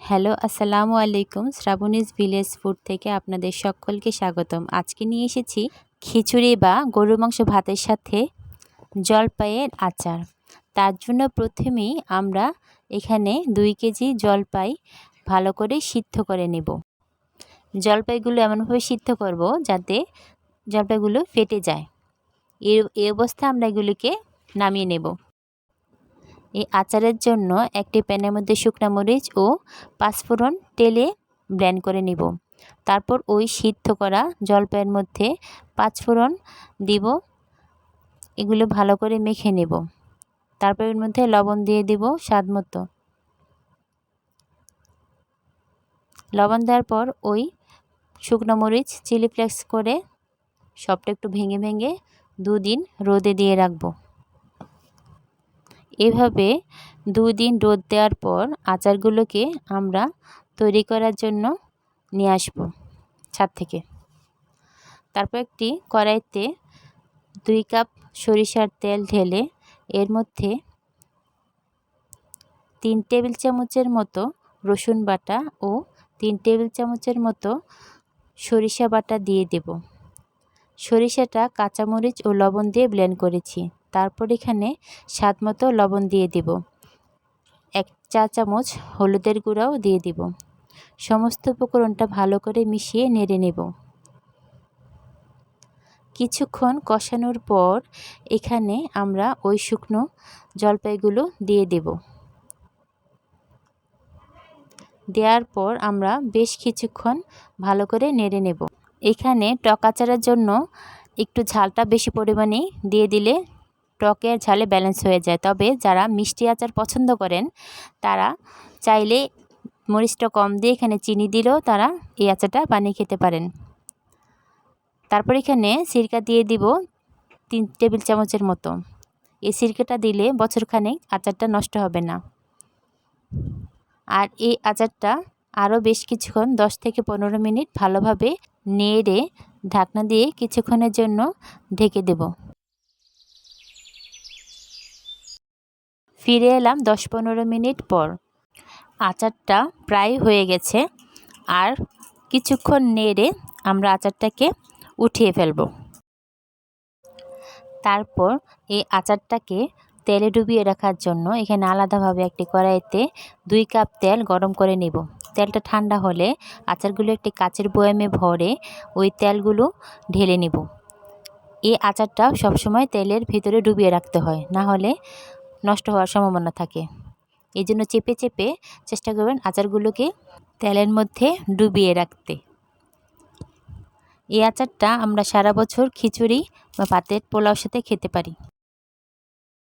Hello, আসসালামু আলাইকুম। Shrabani's village food থেকে আপনাদের সকলকে স্বাগতম। আজকে নিয়ে এসেছি খিচুড়ি বা গরুর মাংস ভাতের সাথে জলপাইয়ের আচার। তার জন্য প্রথমেই আমরা এখানে 2 কেজি জলপাই ভালো করে সিদ্ধ করে নেব। জলপাইগুলো এমনভাবে সিদ্ধ করব যাতে জলপাইগুলো ফেটে যায়। এই অবস্থায় আমরা এগুলিকে নামিয়ে নেব। এই আচারের জন্য একটি প্যানের মধ্যে শুকনা মরিচ ও পাঁচফোড়ন তেলে ব্লেন্ড করে নিব। তারপর ওই সিদ্ধ করা জলপাইয়ের মধ্যে পাঁচফোড়ন দিব, এগুলো ভালো করে মেখে নেব। তারপর এর মধ্যে লবণ দিয়ে দিব স্বাদ মতো। লবণ দেওয়ার পর ওই শুকনো মরিচ চিলি ফ্লেক্স করে সবটা একটু ভেঙে ভেঙে 2 দিন রোদে দিয়ে রাখবো। এভাবে 2 দিন রোদ দেওয়ার পর আচারগুলোকে আমরা তৈরি করার জন্য নিয়ে আসব ছাদ থেকে। তারপর একটি কড়াইতে 2 কাপ সরিষার তেল ঢেলে এর মধ্যে 3 টেবিল চামচের মতো রসুন বাটা ও 3 টেবিল চামচের মতো সরিষা বাটা দিয়ে দেব। সরিষাটা কাঁচামরিচ ও লবণ দিয়ে ব্লেন্ড করেছি। তারপর এখানে স্বাদ মতো লবণ দিয়ে দেব। 1 চা চামচ হলুদের গুঁড়াও দিয়ে দিব। সমস্ত উপকরণটা ভালো করে মিশিয়ে নেড়ে নেব। কিছুক্ষণ কষানোর পর এখানে আমরা ওই শুকনো জলপাইগুলো দিয়ে দেব। দেওয়ার পর আমরা বেশ কিছুক্ষণ ভালো করে নেড়ে নেব। এখানে টক আচারের জন্য একটু ঝালটা বেশি পরিমাণেই দিয়ে দিলে টকের ঝালে ব্যালেন্স হয়ে যায়। তবে যারা মিষ্টি আচার পছন্দ করেন তারা চাইলে মরিচটা কম দিয়ে এখানে চিনি দিলেও তারা এই আচারটা বানিয়ে খেতে পারেন। তারপর এখানে সিরকা দিয়ে দিব 3 টেবিল চামচের মতো। এই সিরকাটা দিলে বছরখানেক আচারটা নষ্ট হবে না। আর এই আচারটা আরও বেশ কিছুক্ষণ 10 থেকে 15 মিনিট ভালোভাবে নেড়ে ঢাকনা দিয়ে কিছুক্ষণের জন্য ঢেকে দেব। ফিরে এলাম 10-15 মিনিট পর। আচারটা প্রায় হয়ে গেছে। আর কিছুক্ষণ নেড়ে আমরা আচারটাকে উঠিয়ে ফেলব। তারপর এই আচারটাকে তেলে ডুবিয়ে রাখার জন্য এখানে আলাদাভাবে একটি কড়াইতে 2 কাপ তেল গরম করে নেব। তেলটা ঠান্ডা হলে আচারগুলো একটি কাচের বয়ামে ভরে ওই তেলগুলো ঢেলে নেব। এই আচারটা সবসময় তেলের ভিতরে ডুবিয়ে রাখতে হয়, না হলে নষ্ট হওয়ার সম্ভাবনা থাকে। এই জন্য চেপে চেপে চেষ্টা করবেন আচারগুলোকে তেলের মধ্যে ডুবিয়ে রাখতে। এই আচারটা আমরা সারা বছর খিচুড়ি বা ভাতের পোলাওর সাথে খেতে পারি।